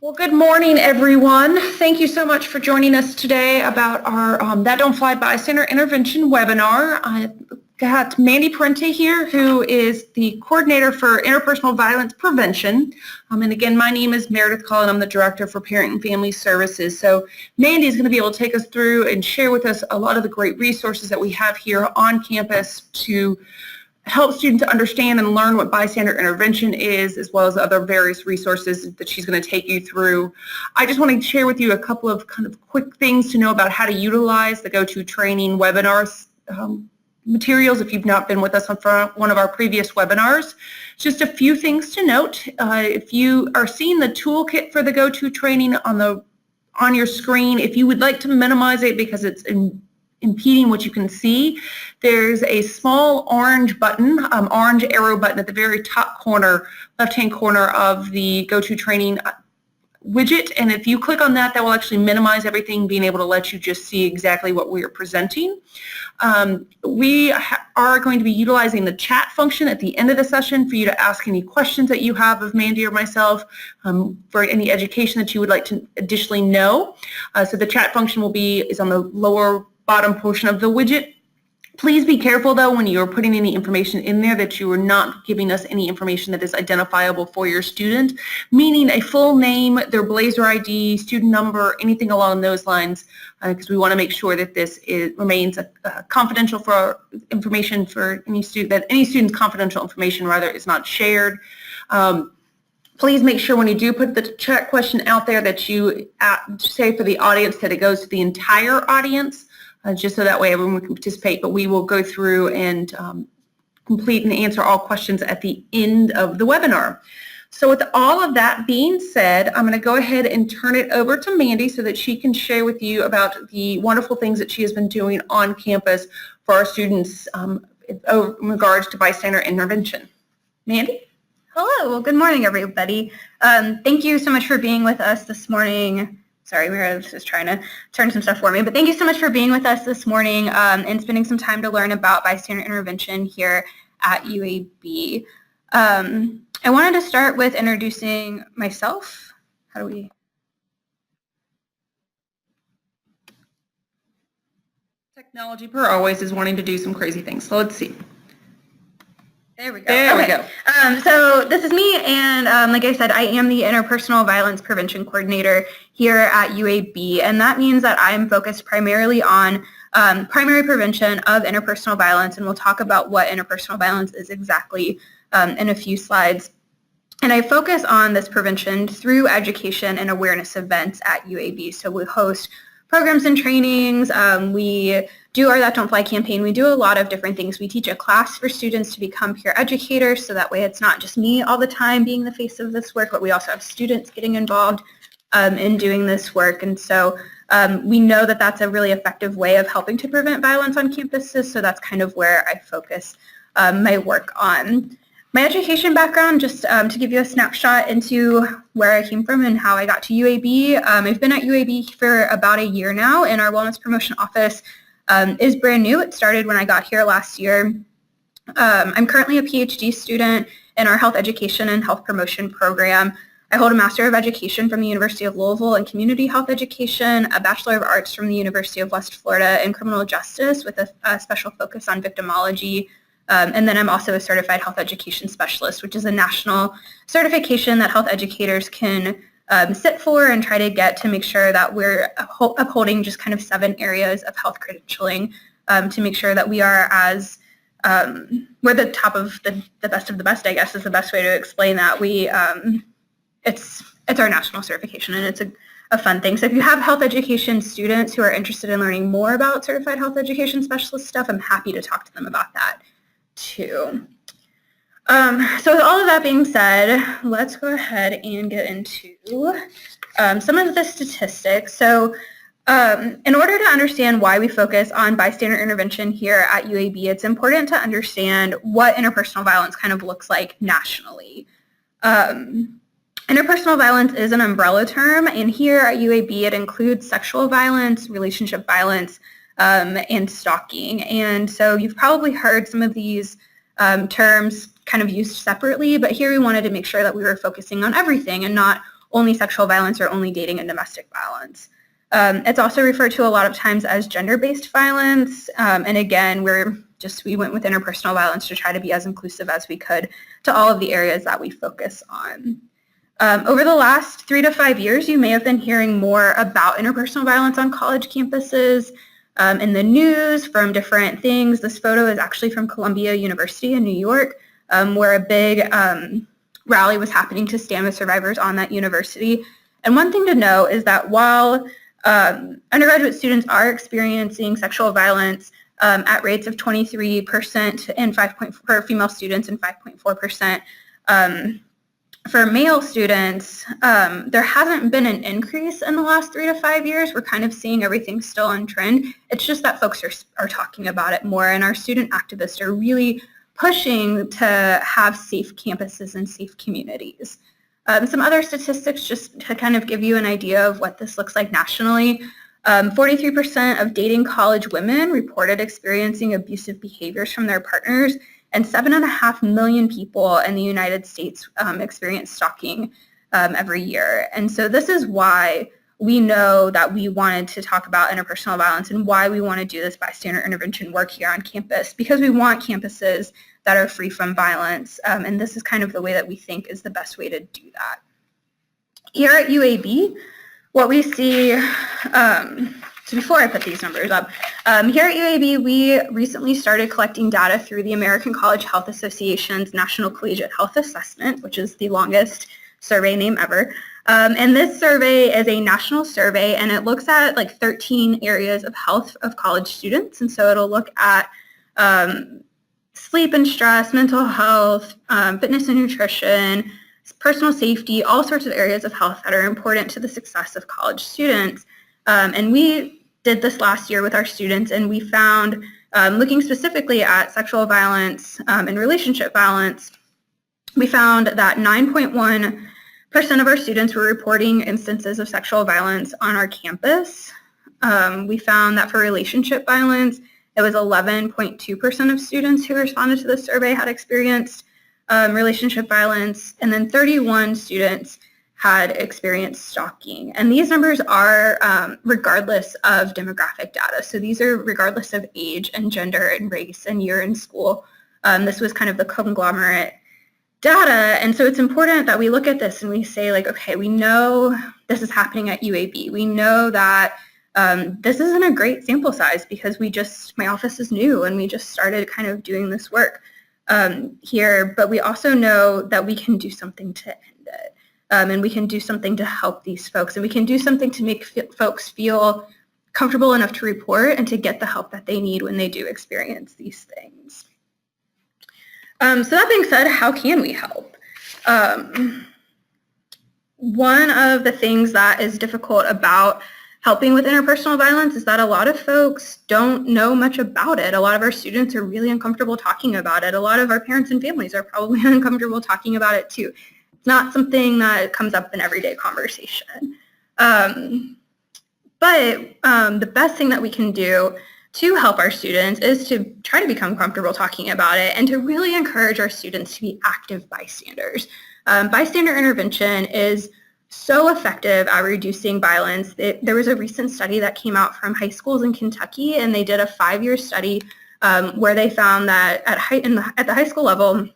Well, good morning, everyone. Thank you so much for joining us today about our That Don't Fly Bystander Intervention webinar. I've got Mandy Parente here, who is the coordinator for interpersonal violence prevention. And again, my name is Meredith Call, and I'm the director for Parent and Family Services. So Mandy is going to be able to take us through and share with us a lot of the great resources that we have here on campus to help students understand and learn what bystander intervention is, as well as other various resources that she's going to take you through. I just want to share with you a couple of kind of quick things to know about how to utilize the Go-To training webinars materials if you've not been with us on one of our previous webinars. Just a few things to note. If you are seeing the toolkit for the Go-To training on your screen, if you would like to minimize it because it's impeding what you can see, there's a small orange button, orange arrow button at the very top corner, left-hand corner of the Go-To training widget, and if you click on that, that will actually minimize everything, being able to let you just see exactly what we are presenting. We are going to be utilizing the chat function at the end of the session for you to ask any questions that you have of Mandy or myself, for any education that you would like to additionally know. So the chat function is on the lower bottom portion of the widget. Please be careful though when you're putting any information in there that you are not giving us any information that is identifiable for your student, meaning a full name, their Blazer ID, student number, anything along those lines, because we want to make sure that this remains confidential for information for any student, that any student's confidential information rather is not shared. Please make sure when you do put the chat question out there that you say for the audience that it goes to the entire audience, just so that way everyone can participate, but we will go through and complete and answer all questions at the end of the webinar. So with all of that being said, I'm going to go ahead and turn it over to Mandy so that she can share with you about the wonderful things that she has been doing on campus for our students in regards to bystander intervention. Mandy? Hello. Well, good morning, everybody. Thank you so much for being with us this morning. Sorry, Meredith is trying to turn some stuff for me, but thank you so much for being with us this morning and spending some time to learn about bystander intervention here at UAB. I wanted to start with introducing myself. How do we? Technology, per always, is wanting to do some crazy things, so let's see. There we go. There we go. So this is me, and like I said, I am the Interpersonal Violence Prevention Coordinator here at UAB, and that means that I'm focused primarily on primary prevention of interpersonal violence, and we'll talk about what interpersonal violence is exactly in a few slides. And I focus on this prevention through education and awareness events at UAB. So we host programs and trainings, we do our That Don't Fly campaign, we do a lot of different things. We teach a class for students to become peer educators, so that way it's not just me all the time being the face of this work, but we also have students getting involved in doing this work. And so we know that that's a really effective way of helping to prevent violence on campuses, so that's kind of where I focus my work on. My education background, just to give you a snapshot into where I came from and how I got to UAB. I've been at UAB for about a year now, and our Wellness Promotion Office is brand new. It started when I got here last year. I'm currently a PhD student in our Health Education and Health Promotion program. I hold a Master of Education from the University of Louisville in Community Health Education, a Bachelor of Arts from the University of West Florida in Criminal Justice with a special focus on victimology. And then I'm also a Certified Health Education Specialist, which is a national certification that health educators can sit for and try to get to make sure that we're upholding just kind of 7 areas of health credentialing to make sure that we are we're the top of the best of the best, I guess is the best way to explain that. It's our national certification, and it's a fun thing. So if you have health education students who are interested in learning more about Certified Health Education Specialist stuff, I'm happy to talk to them about that too. So with all of that being said, let's go ahead and get into some of the statistics. So in order to understand why we focus on bystander intervention here at UAB, it's important to understand what interpersonal violence kind of looks like nationally. Interpersonal violence is an umbrella term, and here at UAB it includes sexual violence, relationship violence, and stalking. And so you've probably heard some of these terms kind of used separately, but here we wanted to make sure that we were focusing on everything and not only sexual violence or only dating and domestic violence. It's also referred to a lot of times as gender-based violence, and again, we went with interpersonal violence to try to be as inclusive as we could to all of the areas that we focus on. Over the last 3 to 5 years, you may have been hearing more about interpersonal violence on college campuses in the news from different things. This photo is actually from Columbia University in New York, where a big rally was happening to stand with survivors on that university. And one thing to know is that while undergraduate students are experiencing sexual violence at rates of 23% and for female students and 5.4% for male students, there hasn't been an increase in the last 3 to 5 years. We're kind of seeing everything still on trend. It's just that folks are talking about it more, and our student activists are really pushing to have safe campuses and safe communities. Some other statistics just to kind of give you an idea of what this looks like nationally. 43% of dating college women reported experiencing abusive behaviors from their partners, and 7.5 million people in the United States experience stalking every year. And so this is why we know that we wanted to talk about interpersonal violence and why we want to do this bystander intervention work here on campus, because we want campuses that are free from violence, and this is kind of the way that we think is the best way to do that. Here at UAB, what we see, so before I put these numbers up, here at UAB, we recently started collecting data through the American College Health Association's National Collegiate Health Assessment, which is the longest survey name ever. And this survey is a national survey, and it looks at like 13 areas of health of college students. And so it'll look at sleep and stress, mental health, fitness and nutrition, personal safety, all sorts of areas of health that are important to the success of college students. And we did this last year with our students, and we found, looking specifically at sexual violence and relationship violence, we found that 9.1% of our students were reporting instances of sexual violence on our campus. We found that for relationship violence, it was 11.2% of students who responded to the survey had experienced relationship violence, and then 31 students had experienced stalking. And these numbers are regardless of demographic data. So these are regardless of age and gender and race and year in school. This was kind of the conglomerate data. And so it's important that we look at this and we say, like, okay, we know this is happening at UAB. We know that this isn't a great sample size because my office is new and we just started kind of doing this work here, but we also know that we can do something to end it. And we can do something to help these folks, and we can do something to make folks feel comfortable enough to report and to get the help that they need when they do experience these things. So that being said, how can we help? One of the things that is difficult about helping with interpersonal violence is that a lot of folks don't know much about it. A lot of our students are really uncomfortable talking about it. A lot of our parents and families are probably uncomfortable talking about it too. It's not something that comes up in everyday conversation. But the best thing that we can do to help our students is to try to become comfortable talking about it and to really encourage our students to be active bystanders. Bystander intervention is so effective at reducing violence. There was a recent study that came out from high schools in Kentucky, and they did a 5-year study where they found that at the high school level,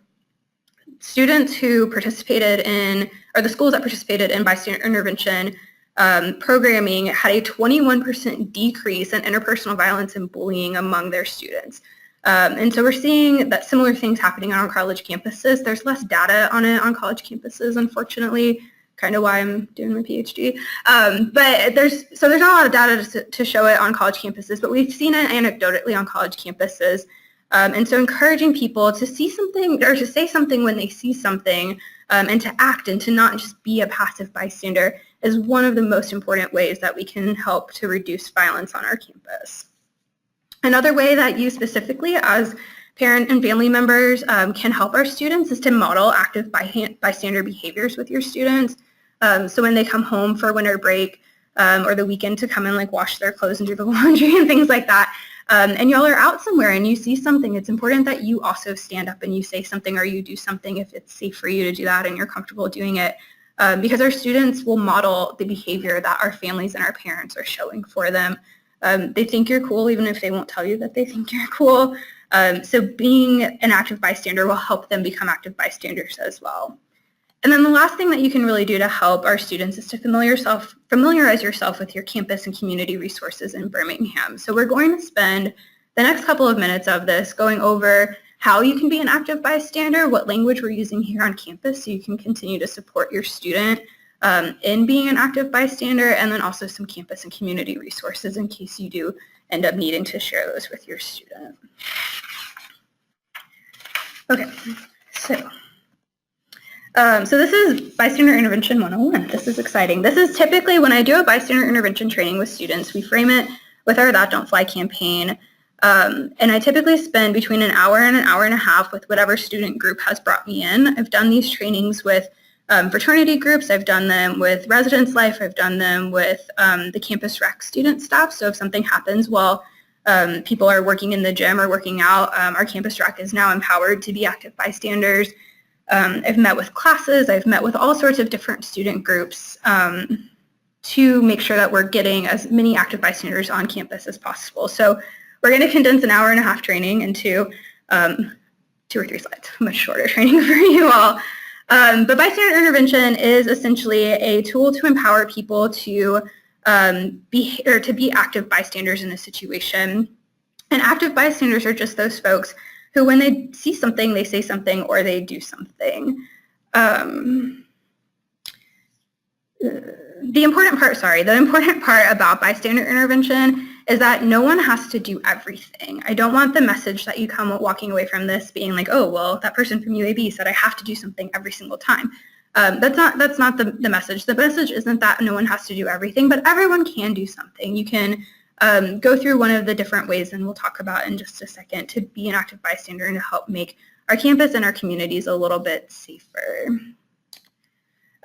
students who participated in, or the schools that participated in bystander intervention programming had a 21% decrease in interpersonal violence and bullying among their students. And so we're seeing that similar things happening on college campuses. There's less data on it on college campuses, unfortunately, kind of why I'm doing my PhD. But there's not a lot of data to show it on college campuses, but we've seen it anecdotally on college campuses. And so encouraging people to see something or to say something when they see something and to act and to not just be a passive bystander is one of the most important ways that we can help to reduce violence on our campus. Another way that you specifically as parent and family members can help our students is to model active bystander behaviors with your students. So when they come home for winter break or the weekend to come and like wash their clothes and do the laundry and things like that, and y'all are out somewhere and you see something, it's important that you also stand up and you say something or you do something if it's safe for you to do that and you're comfortable doing it. because our students will model the behavior that our families and our parents are showing for them. They think you're cool even if they won't tell you that they think you're cool. So being an active bystander will help them become active bystanders as well. And then the last thing that you can really do to help our students is to familiarize yourself with your campus and community resources in Birmingham. So we're going to spend the next couple of minutes of this going over how you can be an active bystander, what language we're using here on campus so you can continue to support your student in being an active bystander, and then also some campus and community resources in case you do end up needing to share those with your student. Okay, so this is Bystander Intervention 101. This is exciting. This is typically when I do a bystander intervention training with students, we frame it with our That Don't Fly campaign. And I typically spend between an hour and a half with whatever student group has brought me in. I've done these trainings with fraternity groups. I've done them with residence life. I've done them with the campus rec student staff. So if something happens while people are working in the gym or working out, our campus rec is now empowered to be active bystanders. I've met with classes. I've met with all sorts of different student groups to make sure that we're getting as many active bystanders on campus as possible. So we're going to condense an hour and a half training into 2 or 3 slides, much shorter training for you all. But bystander intervention is essentially a tool to empower people to be active bystanders in a situation. And active bystanders are just those folks who, when they see something, they say something or they do something. The important part about bystander intervention is that no one has to do everything. I don't want the message that you come walking away from this being like, oh, well, that person from UAB said I have to do something every single time. That's not the message. The message isn't that no one has to do everything, but everyone can do something. You can go through one of the different ways, and we'll talk about in just a second, to be an active bystander and to help make our campus and our communities a little bit safer.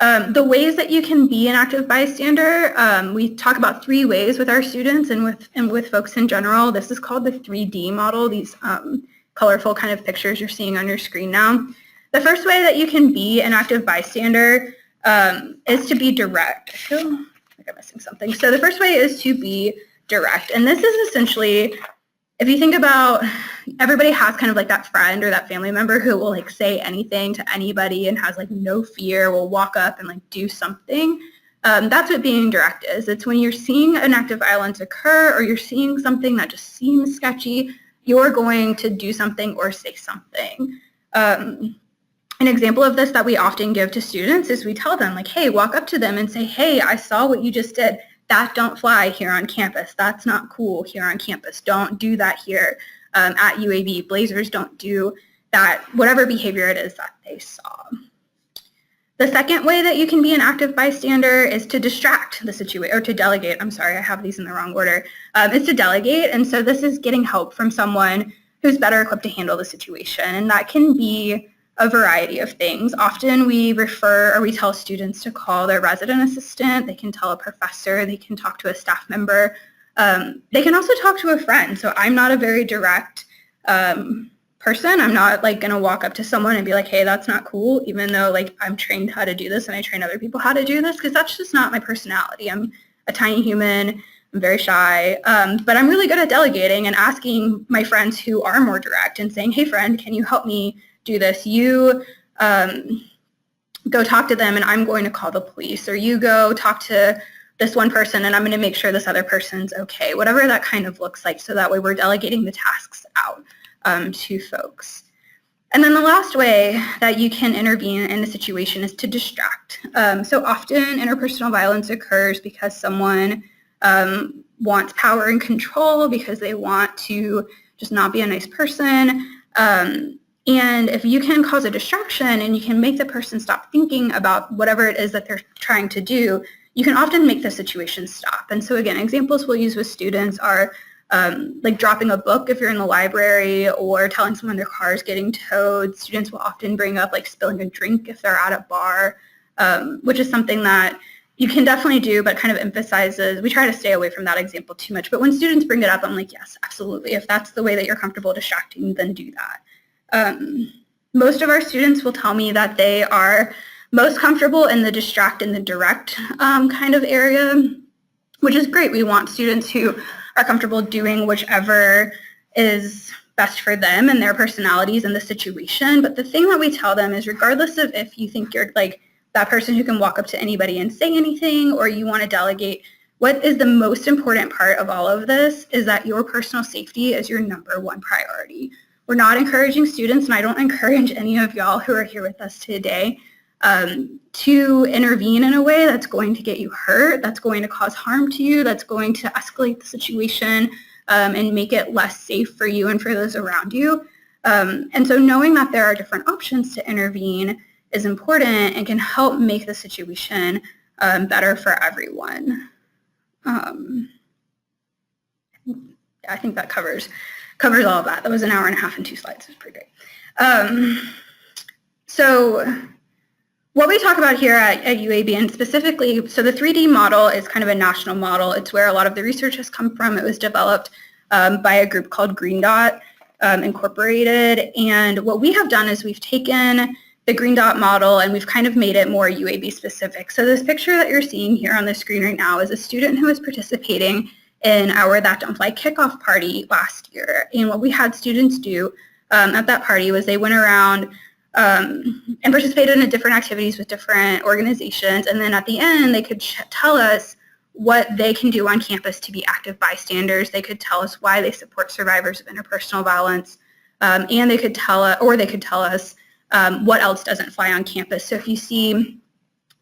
The ways that you can be an active bystander, we talk about 3 ways with our students and with folks in general. This is called the 3D model, these colorful kind of pictures you're seeing on your screen now. The first way that you can be an active bystander is to be direct. I feel like I'm missing something. So the first way is to be direct. And this is essentially, if you think about, everybody has kind of like that friend or that family member who will like say anything to anybody and has like no fear, will walk up and like do something. That's what being direct is. It's when you're seeing an act of violence occur or you're seeing something that just seems sketchy, you're going to do something or say something. An example of this that we often give to students is we tell them like, hey, walk up to them and say, hey, I saw what you just did. That don't fly here on campus. That's not cool here on campus. Don't do that here at UAB. Blazers don't do that, whatever behavior it is that they saw. The second way that you can be an active bystander is to distract the situation, or to delegate. I'm sorry, I have these in the wrong order. Is to delegate, and so this is getting help from someone who's better equipped to handle the situation, and that can be a variety of things. Often we refer or we tell students to call their resident assistant. They can tell a professor. They can talk to a staff member. They can also talk to a friend. So I'm not a very direct person. I'm not like going to walk up to someone and be like, hey, that's not cool, even though like I'm trained how to do this and I train other people how to do this, because that's just not my personality. I'm a tiny human. I'm very shy, but I'm really good at delegating and asking my friends who are more direct and saying, hey, friend, can you help me do this? You go talk to them and I'm going to call the police, or you go talk to this one person and I'm going to make sure this other person's okay, whatever that kind of looks like, so that way we're delegating the tasks out to folks. And then the last way that you can intervene in a situation is to distract. So often interpersonal violence occurs because someone wants power and control, because they want to just not be a nice person. And if you can cause a distraction and you can make the person stop thinking about whatever it is that they're trying to do, you can often make the situation stop. And so again, examples we'll use with students are like dropping a book if you're in the library, or telling someone their car is getting towed. Students will often bring up like spilling a drink if they're at a bar, which is something that you can definitely do, but kind of emphasizes, we try to stay away from that example too much. But when students bring it up, I'm like, yes, absolutely. If that's the way that you're comfortable distracting, then do that. Most of our students will tell me that they are most comfortable in the distract and the direct kind of area, which is great. We want students who are comfortable doing whichever is best for them and their personalities and the situation. But the thing that we tell them is, regardless of if you think you're like that person who can walk up to anybody and say anything, or you want to delegate, what is the most important part of all of this is that your personal safety is your #1 priority. We're not encouraging students, and I don't encourage any of y'all who are here with us today to intervene in a way that's going to get you hurt, that's going to cause harm to you, that's going to escalate the situation and make it less safe for you and for those around you. And so knowing that there are different options to intervene is important and can help make the situation better for everyone. I think that covers all of that. That was an hour and a half and 2 slides. It was pretty great. So what we talk about here at UAB, and specifically, so the 3D model is kind of a national model. It's where a lot of the research has come from. It was developed by a group called Green Dot Incorporated. And what we have done is we've taken the Green Dot model and we've kind of made it more UAB specific. So this picture that you're seeing here on the screen right now is a student who was participating in our That Don't Fly kickoff party last year. And what we had students do at that party was they went around and participated in different activities with different organizations, and then at the end they could tell us what they can do on campus to be active bystanders. They could tell us why they support survivors of interpersonal violence, and they could tell us what else doesn't fly on campus. So if you see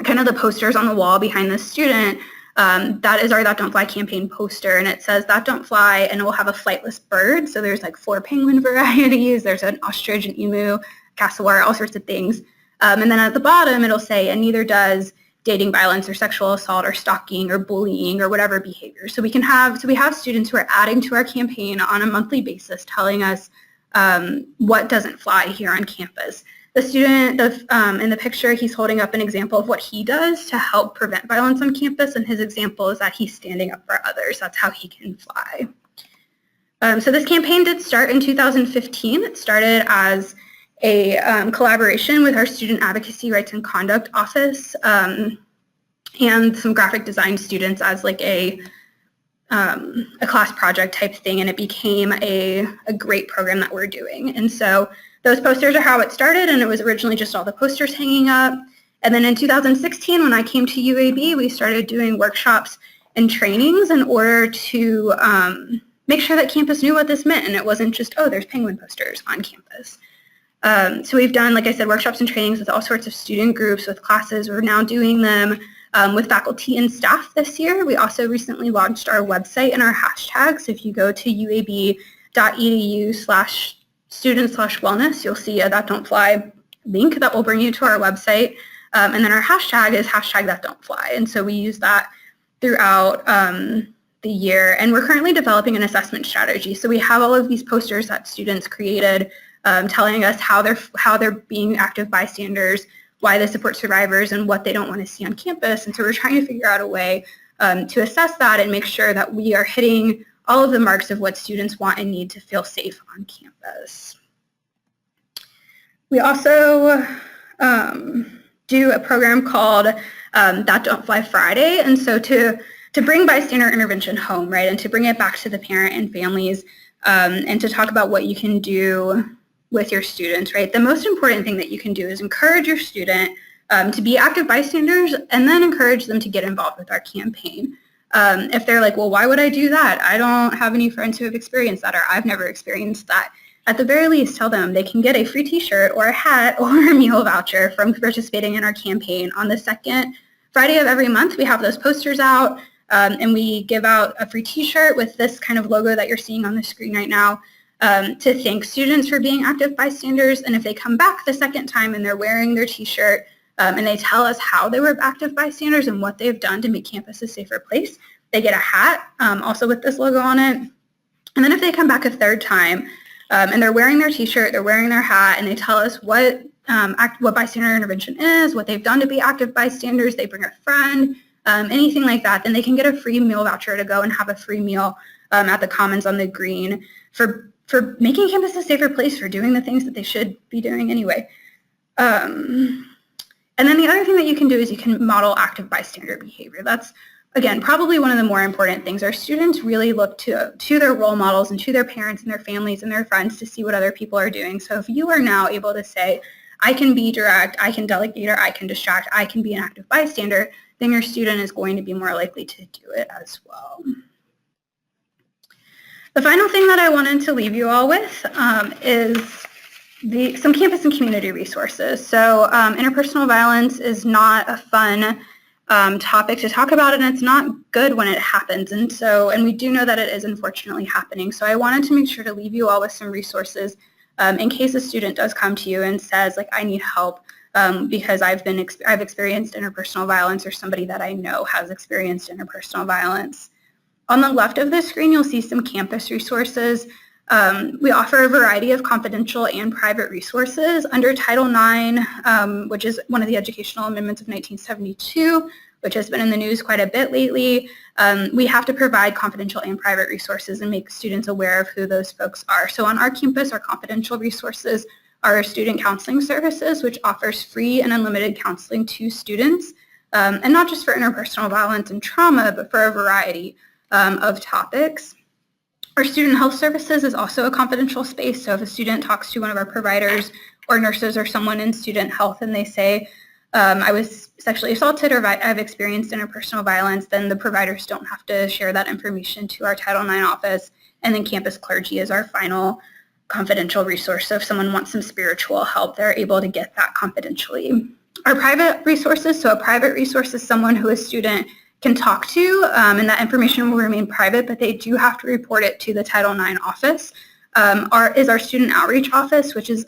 kind of the posters on the wall behind this student, that is our That Don't Fly campaign poster, and it says That Don't Fly, and it will have a flightless bird. So there's like 4 penguin varieties, there's an ostrich, an emu, cassowary, all sorts of things. And then at the bottom it'll say, and neither does dating violence or sexual assault or stalking or bullying or whatever behavior. So we have students who are adding to our campaign on a monthly basis telling us what doesn't fly here on campus. The student in the picture, he's holding up an example of what he does to help prevent violence on campus, and his example is that he's standing up for others. That's how he can fly. So this campaign did start in 2015. It started as a collaboration with our Student Advocacy Rights and Conduct Office and some graphic design students as like a class project type thing, and it became a great program that we're doing. And so those posters are how it started, and it was originally just all the posters hanging up. And then in 2016, when I came to UAB, we started doing workshops and trainings in order to make sure that campus knew what this meant, and it wasn't just, oh, there's penguin posters on campus. So we've done, like I said, workshops and trainings with all sorts of student groups, with classes. We're now doing them with faculty and staff this year. We also recently launched our website and our hashtags. If you go to uab.edu/student/wellness, you'll see a That Don't Fly link that will bring you to our website. And then our hashtag is #ThatDon'tFly. And so we use that throughout the year. And we're currently developing an assessment strategy. So we have all of these posters that students created telling us how they're being active bystanders, why they support survivors, and what they don't want to see on campus. And so we're trying to figure out a way to assess that and make sure that we are hitting all of the marks of what students want and need to feel safe on campus. We also do a program called That Don't Fly Friday. And so to bring bystander intervention home, right, and to bring it back to the parent and families, and to talk about what you can do with your students, right? The most important thing that you can do is encourage your student to be active bystanders, and then encourage them to get involved with our campaign. If they're like, well, why would I do that? I don't have any friends who have experienced that, or I've never experienced that. At the very least, tell them they can get a free t-shirt or a hat or a meal voucher from participating in our campaign. On the second Friday of every month, we have those posters out, and we give out a free t-shirt with this kind of logo that you're seeing on the screen right now, to thank students for being active bystanders. And if they come back the second time and they're wearing their t-shirt and they tell us how they were active bystanders and what they've done to make campus a safer place, they get a hat also with this logo on it. And then if they come back a third time and they're wearing their t-shirt, they're wearing their hat, and they tell us what bystander intervention is, what they've done to be active bystanders, they bring a friend, anything like that, then they can get a free meal voucher to go and have a free meal at the Commons on the Green for making campus a safer place, for doing the things that they should be doing anyway. And And then the other thing that you can do is you can model active bystander behavior. That's, again, probably one of the more important things. Our students really look to their role models and to their parents and their families and their friends to see what other people are doing. So if you are now able to say, I can be direct, I can delegate, or I can distract, I can be an active bystander, then your student is going to be more likely to do it as well. The final thing that I wanted to leave you all with is some campus and community resources. So interpersonal violence is not a fun topic to talk about, and it's not good when it happens. And we do know that it is unfortunately happening. So I wanted to make sure to leave you all with some resources in case a student does come to you and says, like, I need help because I've experienced interpersonal violence, or somebody that I know has experienced interpersonal violence. On the left of the screen, you'll see some campus resources. We offer a variety of confidential and private resources under Title IX, which is one of the educational amendments of 1972, which has been in the news quite a bit lately. We have to provide confidential and private resources and make students aware of who those folks are. So on our campus, our confidential resources are our student counseling services, which offers free and unlimited counseling to students, and not just for interpersonal violence and trauma, but for a variety of topics. Our student health services is also a confidential space, so if a student talks to one of our providers or nurses or someone in student health and they say, I was sexually assaulted or I've experienced interpersonal violence, then the providers don't have to share that information to our Title IX office, and then campus clergy is our final confidential resource. So if someone wants some spiritual help, they're able to get that confidentially. Our private resources, so a private resource is someone who a student can talk to, and that information will remain private, but they do have to report it to the Title IX office. Is our student outreach office, which is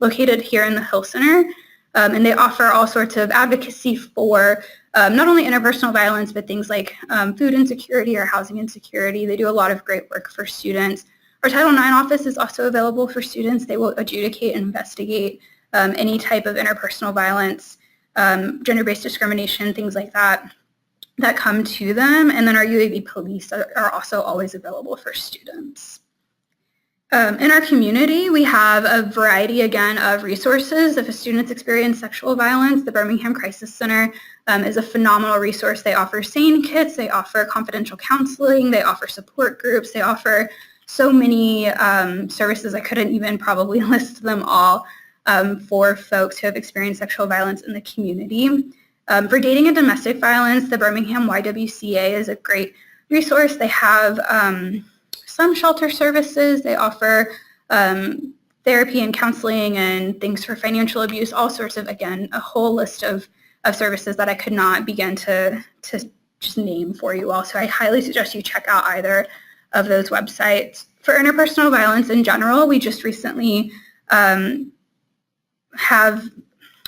located here in the Hill Center, and they offer all sorts of advocacy for not only interpersonal violence, but things like food insecurity or housing insecurity. They do a lot of great work for students. Our Title IX office is also available for students. They will adjudicate and investigate any type of interpersonal violence, gender-based discrimination, things like that come to them. And then our UAB police are also always available for students. In our community, we have a variety, again, of resources. If a student's experienced sexual violence, the Birmingham Crisis Center is a phenomenal resource. They offer SANE kits, they offer confidential counseling, they offer support groups, they offer so many services. I couldn't even probably list them all for folks who have experienced sexual violence in the community. For dating and domestic violence, the Birmingham YWCA is a great resource. They have some shelter services. They offer therapy and counseling and things for financial abuse, all sorts of, again, a whole list of services that I could not begin to just name for you all. So I highly suggest you check out either of those websites. For interpersonal violence in general, we just recently have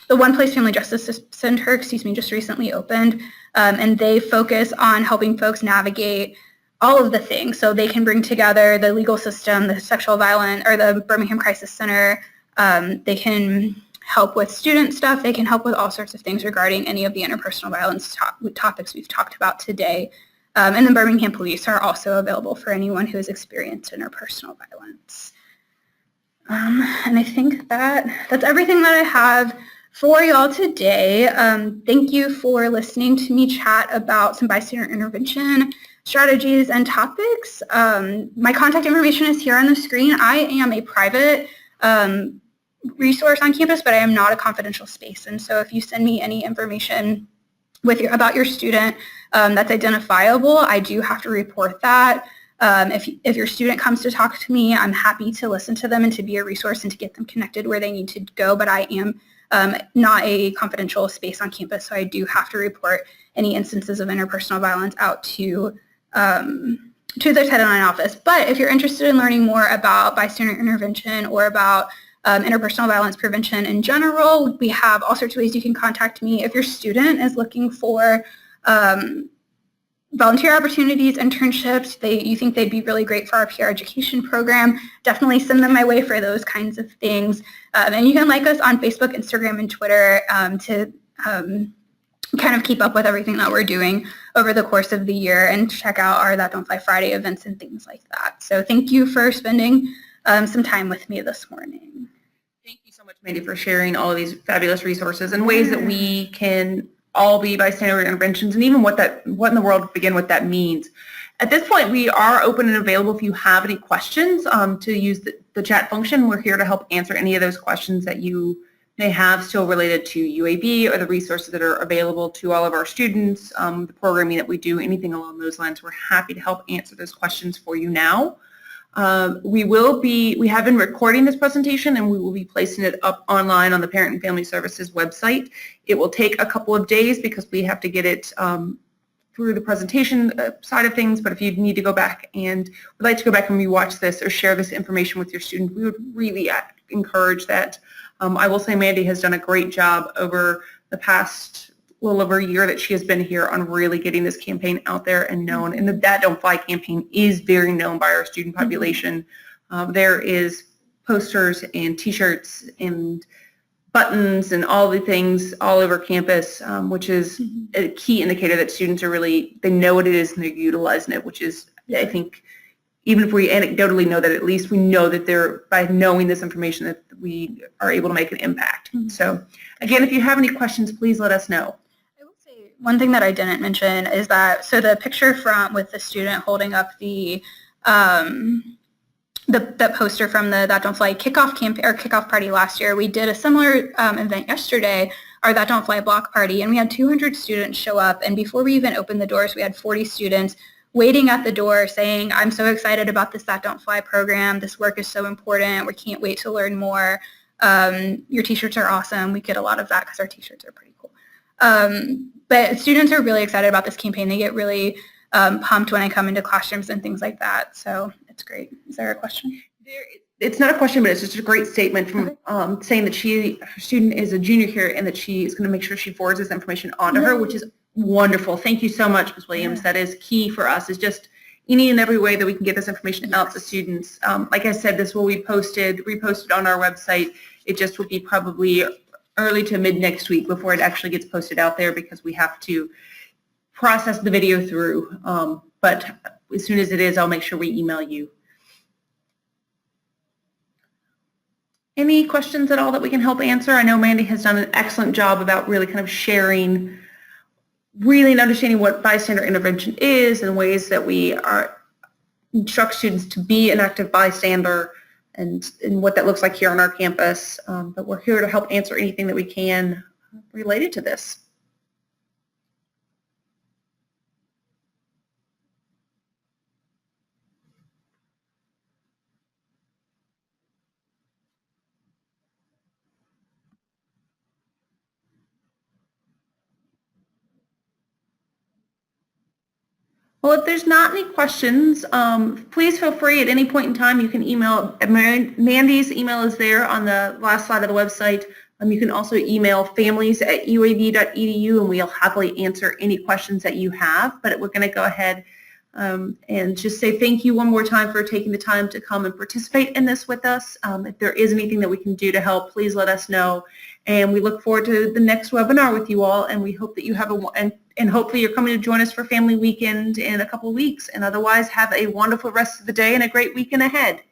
the One Place Family Justice Center, just recently opened, and they focus on helping folks navigate all of the things. So they can bring together the legal system, the sexual violence, or the Birmingham Crisis Center. They can help with student stuff. They can help with all sorts of things regarding any of the interpersonal violence topics we've talked about today. And the Birmingham Police are also available for anyone who has experienced interpersonal violence. And I think that's everything that I have for y'all today. Thank you for listening to me chat about some bystander intervention strategies and topics. My contact information is here on the screen. I am a private resource on campus, but I am not a confidential space. And so if you send me any information about your student that's identifiable, I do have to report that. If your student comes to talk to me, I'm happy to listen to them and to be a resource and to get them connected where they need to go, but I am not a confidential space on campus, so I do have to report any instances of interpersonal violence out to the Title IX office. But if you're interested in learning more about bystander intervention or about interpersonal violence prevention in general, we have all sorts of ways you can contact me. If your student is looking for volunteer opportunities, internships, you think they'd be really great for our peer education program, definitely send them my way for those kinds of things. And you can like us on Facebook, Instagram, and Twitter to kind of keep up with everything that we're doing over the course of the year and check out our That Don't Fly Friday events and things like that. So thank you for spending some time with me this morning. Thank you so much. Mandy, for sharing all of these fabulous resources and ways that we can all be bystander interventions, and even what in the world, begin what that means. At this point, we are open and available if you have any questions to use the chat function. We're here to help answer any of those questions that you may have still related to UAB or the resources that are available to all of our students, the programming that we do, anything along those lines. We're happy to help answer those questions for you now. We have been recording this presentation, and we will be placing it up online on the Parent and Family Services website. It will take a couple of days because we have to get it through the presentation side of things, but if you need to go back and would like to go back and rewatch this or share this information with your student, we would really encourage that. I will say Mandy has done a great job over the past little over a year that she has been here on really getting this campaign out there and known. And the That Don't Fly campaign is very known by our student population. There is posters and t-shirts and buttons and all the things all over campus, which is a key indicator that students are really, they know what it is and they're utilizing it, which is, I think, even if we anecdotally know that, at least we know that they're, by knowing this information, that we are able to make an impact. So again, if you have any questions, please let us know. I will say one thing that I didn't mention is that, so the picture with the student holding up the poster from the That Don't Fly kickoff party last year, we did a similar event yesterday, our That Don't Fly block party, and we had 200 students show up, and before we even opened the doors, we had 40 students waiting at the door saying, I'm so excited about this That Don't Fly program, this work is so important, we can't wait to learn more, your t-shirts are awesome. We get a lot of that because our t-shirts are pretty cool. But students are really excited about this campaign. They get really pumped when I come into classrooms and things like that, so it's great. Is there a question? It's not a question, but it's just a great statement from saying that her student is a junior here and that she is going to make sure she forwards this information onto her, which is wonderful. Thank you so much, Ms. Williams. That is key for us, is just any and every way that we can get this information out to students. Like I said, this will be reposted on our website. It just will be probably early to mid next week before it actually gets posted out there, because we have to process the video through. But as soon as it is, I'll make sure we email you. Any questions at all that we can help answer? I know Mandy has done an excellent job about really kind of sharing, really understanding what bystander intervention is and ways that we instruct students to be an active bystander and what that looks like here on our campus. But we're here to help answer anything that we can related to this. Well, if there's not any questions, please feel free at any point in time. You can email. Mandy's email is there on the last slide of the website. You can also email families@uab.edu, and we'll happily answer any questions that you have. But we're going to go ahead and just say thank you one more time for taking the time to come and participate in this with us. If there is anything that we can do to help, please let us know. And we look forward to the next webinar with you all, and we hope that you have and hopefully you're coming to join us for Family Weekend in a couple of weeks. And otherwise, have a wonderful rest of the day and a great weekend ahead.